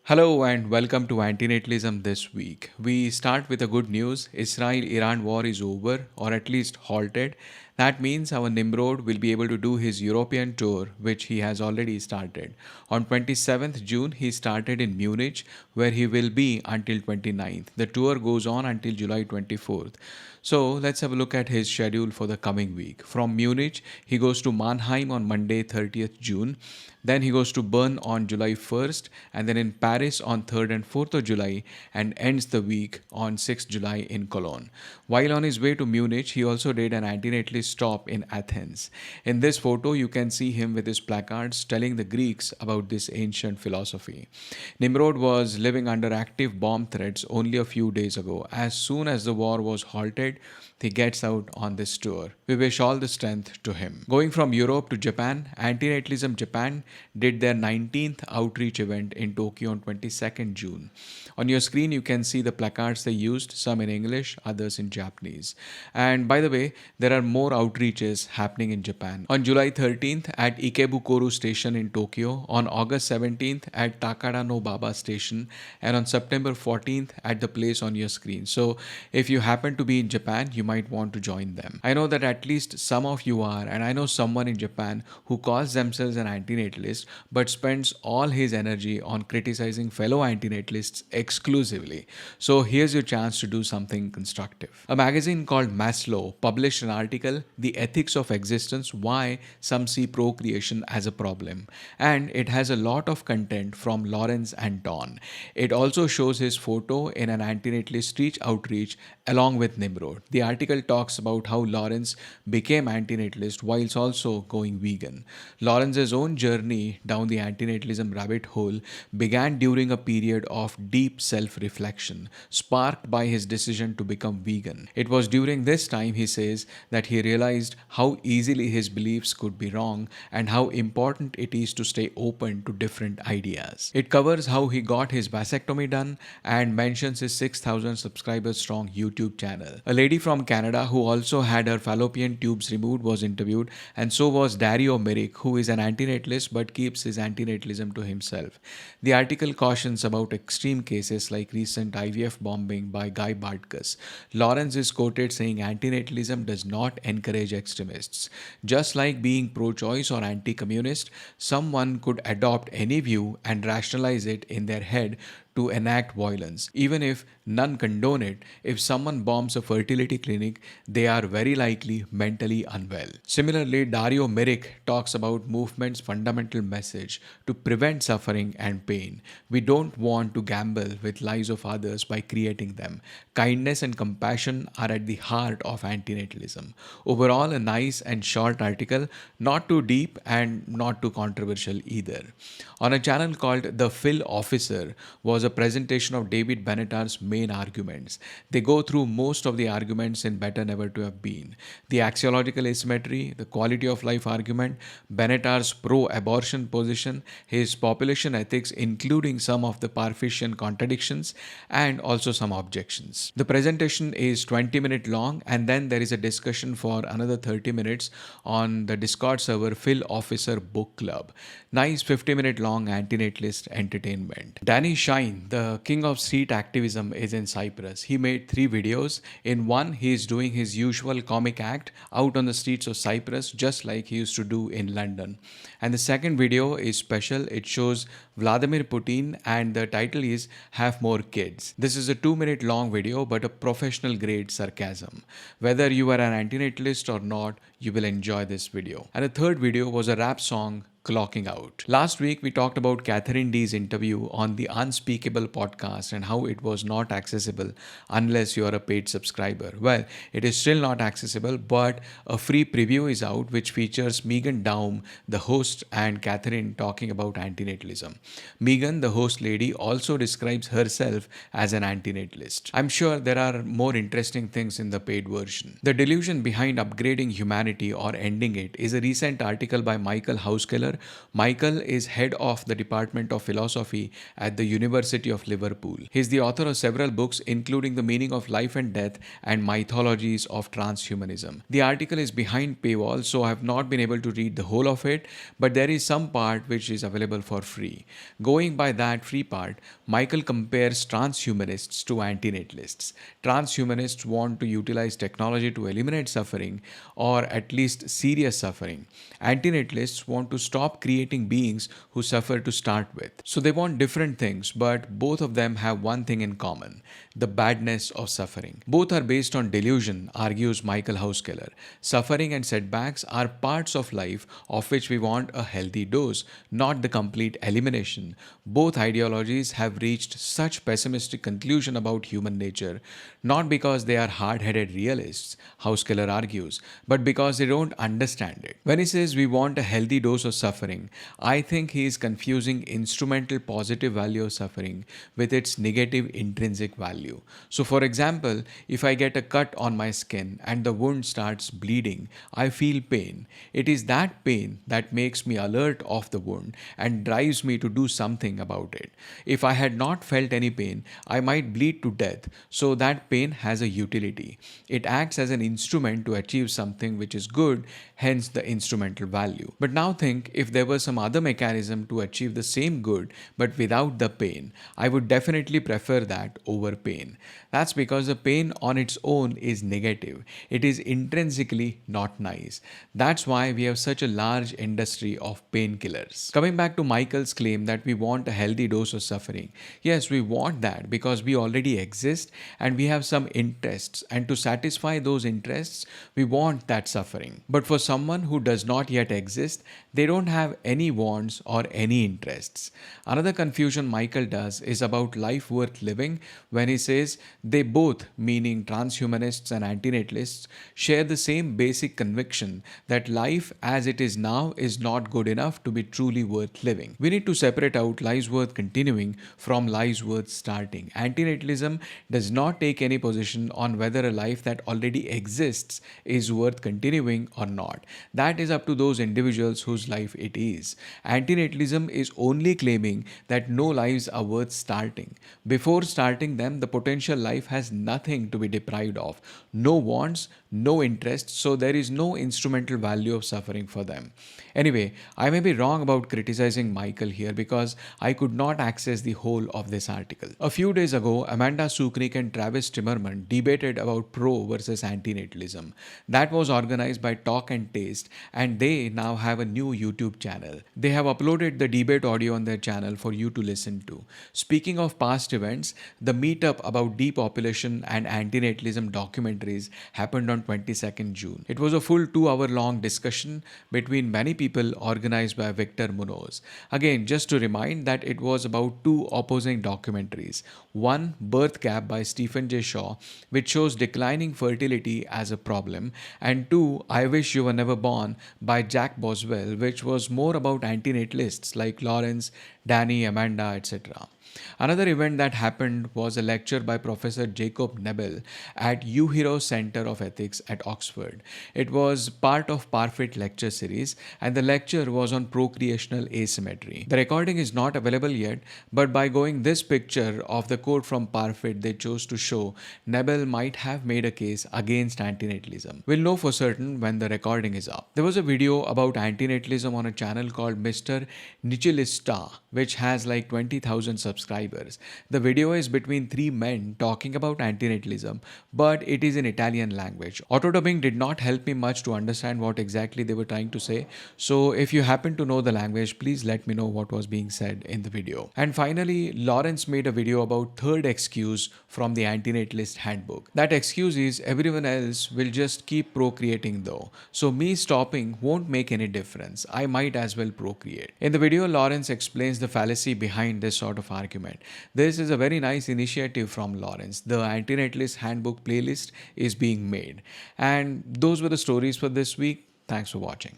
Hello and welcome to Antinatalism this week. We start with the good news. Israel-Iran war is over or at least halted. That means our Nimrod will be able to do his European tour, which he has already started. On 27th June, he started in Munich, where he will be until 29th. The tour goes on until July 24th. So let's have a look at his schedule for the coming week. From Munich, he goes to Mannheim on Monday, 30th June. Then he goes to Bern on July 1st, and then in Paris on 3rd and 4th of July, and ends the week on 6th July in Cologne. While on his way to Munich, he also did an antinatalist stop in Athens. In this photo, you can see him with his placards telling the Greeks about this ancient philosophy. Nimrod was living under active bomb threats only a few days ago. As soon as the war was halted, he gets out on this tour. We wish all the strength to him. Going from Europe to Japan, Antinatalism Japan did their 19th outreach event in Tokyo on 22nd June. On your screen, you can see the placards they used, some in English, others in Japanese. And by the way, there are more outreaches happening in Japan. On July 13th at Ikebukuro station in Tokyo, on August 17th at Takadanobaba station, and on September 14th at the place on your screen. So if you happen to be in Japan, you might want to join them. I know that at least some of you are, and I know someone in Japan who calls themselves an antinatalist but spends all his energy on criticizing fellow antinatalists exclusively. So here's your chance to do something constructive. A magazine called Maslow published an article, The Ethics of Existence, Why Some See Procreation as a Problem, and it has a lot of content from Lawrence Anton. It also shows his photo in an antinatalist street outreach along with Nimrod. The article talks about how Lawrence became antinatalist whilst also going vegan. Lawrence's own journey down the antinatalism rabbit hole began during a period of deep self-reflection, sparked by his decision to become vegan. It was during this time, he says, that he realized how easily his beliefs could be wrong and how important it is to stay open to different ideas. It covers how he got his vasectomy done and mentions his 6,000 subscribers strong YouTube channel. A lady from Canada who also had her fallopian tubes removed was interviewed, and so was Dario Merrick, who is an antinatalist but keeps his antinatalism to himself. The article cautions about extreme cases like recent IVF bombing by Guy Bartkus. Lawrence is quoted saying antinatalism does not encourage extremists. Just like being pro-choice or anti-communist, someone could adopt any view and rationalize it in their head to enact violence. Even if none condone it, if someone bombs a fertility clinic, they are very likely mentally unwell. Similarly, Dario Merrick talks about movement's fundamental message to prevent suffering and pain. We don't want to gamble with lives of others by creating them. Kindness and compassion are at the heart of antinatalism. Overall, a nice and short article, not too deep and not too controversial either. On a channel called The Phil Officer was a presentation of David Benatar's main arguments. They go through most of the arguments in Better Never to Have Been. The axiological asymmetry, the quality of life argument, Benatar's pro-abortion position, his population ethics, including some of the Parfitian contradictions, and also some objections. The presentation is 20 minutes long, and then there is a discussion for another 30 minutes on the Discord server Phil Officer Book Club. Nice 50-minute long antinatalist entertainment. Danny Shine, the king of street activism, is in Cyprus. He made 3 videos. In one, he is doing his usual comic act out on the streets of Cyprus, just like he used to do in London. And the second video is special. It shows Vladimir Putin, and the title is Have More Kids. This is a 2-minute long video, but a professional grade sarcasm. Whether you are an antinatalist or not, you will enjoy this video. And the third video was a rap song, Clocking Out. Last week, we talked about Catherine D's interview on the Unspeakable podcast and how it was not accessible unless you are a paid subscriber. Well, it is still not accessible, but a free preview is out which features Meghan Daum, the host, and Catherine talking about antinatalism. Meghan, the host lady, also describes herself as an antinatalist. I'm sure there are more interesting things in the paid version. The delusion behind upgrading humanity or ending it is a recent article by Michael Hauskeller Michael is head of the Department of Philosophy at the University of Liverpool. He's the author of several books, including The Meaning of Life and Death and Mythologies of Transhumanism. The article is behind paywall, so I have not been able to read the whole of it, but there is some part which is available for free. Going by that free part, Michael compares transhumanists to antinatalists. Transhumanists want to utilize technology to eliminate suffering, or at least serious suffering. Antinatalists want to stop creating beings who suffer to start with. So they want different things, but both of them have one thing in common: the badness of suffering. Both are based on delusion, argues Michael Hauskeller. Suffering and setbacks are parts of life of which we want a healthy dose, not the complete elimination. Both ideologies have reached such pessimistic conclusion about human nature, not because they are hard-headed realists, Hauskeller argues, but because they don't understand it. When he says we want a healthy dose of suffering, I think he is confusing instrumental positive value of suffering with its negative intrinsic value. So for example, if I get a cut on my skin and the wound starts bleeding, I feel pain. It is that pain that makes me alert of the wound and drives me to do something about it. If I had not felt any pain, I might bleed to death, so that pain has a utility. It acts as an instrument to achieve something which is good, hence the instrumental value. But now think, if there was some other mechanism to achieve the same good but without the pain, I would definitely prefer that over pain. That's because the pain on its own is negative. It is intrinsically not nice. That's why we have such a large industry of painkillers. Coming back to Michael's claim that we want a healthy dose of suffering. Yes, we want that because we already exist and we have some interests, and to satisfy those interests, we want that suffering. But for someone who does not yet exist, they don't have any wants or any interests. Another confusion Michael does is about life worth living when he says they both, meaning transhumanists and antinatalists, share the same basic conviction that life as it is now is not good enough to be truly worth living. We need to separate out lives worth continuing from lives worth starting. Antinatalism does not take any position on whether a life that already exists is worth continuing or not. That is up to those individuals whose life it is. Antinatalism is only claiming that no lives are worth starting. Before starting them, the potential life has nothing to be deprived of. No wants, no interests, so there is no instrumental value of suffering for them. Anyway, I may be wrong about criticizing Michael here because I could not access the whole of this article. A few days ago, Amanda Sukenick and Travis Timmerman debated about pro versus antinatalism. That was organized by Talk and Taste, and they now have a new YouTube channel. They have uploaded the debate audio on their channel for you to listen to. Speaking of past events, the meetup about depopulation and antinatalism documentaries happened on 22nd June. It was a full 2-hour long discussion between many people organized by Victor Munoz. Again, just to remind that it was about two opposing documentaries. One, Birth Gap by Stephen J. Shaw, which shows declining fertility as a problem, and two, I Wish You Were Never Born by Jack Boswell, which was more about antinatalists like Lawrence, Danny, Amanda, etc. Another event that happened was a lecture by Professor Jacob Nebel at UHERO Center of Ethics at Oxford. It was part of Parfit lecture series, and the lecture was on procreational asymmetry. The recording is not available yet, but by going this picture of the quote from Parfit they chose to show, Nebel might have made a case against antinatalism. We'll know for certain when the recording is up. There was a video about antinatalism on a channel called Mr. Nichilista, which has like 20,000 subscribers. The video is between three men talking about antinatalism, but it is in Italian language. Auto-dubbing did not help me much to understand what exactly they were trying to say, so if you happen to know the language, please let me know what was being said in the video. And finally, Lawrence made a video about third excuse from the antinatalist handbook. That excuse is everyone else will just keep procreating though, so me stopping won't make any difference. I might as well procreate. In the video, Lawrence explains the fallacy behind this sort of argument. This is a very nice initiative from Lawrence. The Antinatalist Handbook playlist is being made. And those were the stories for this week. Thanks for watching.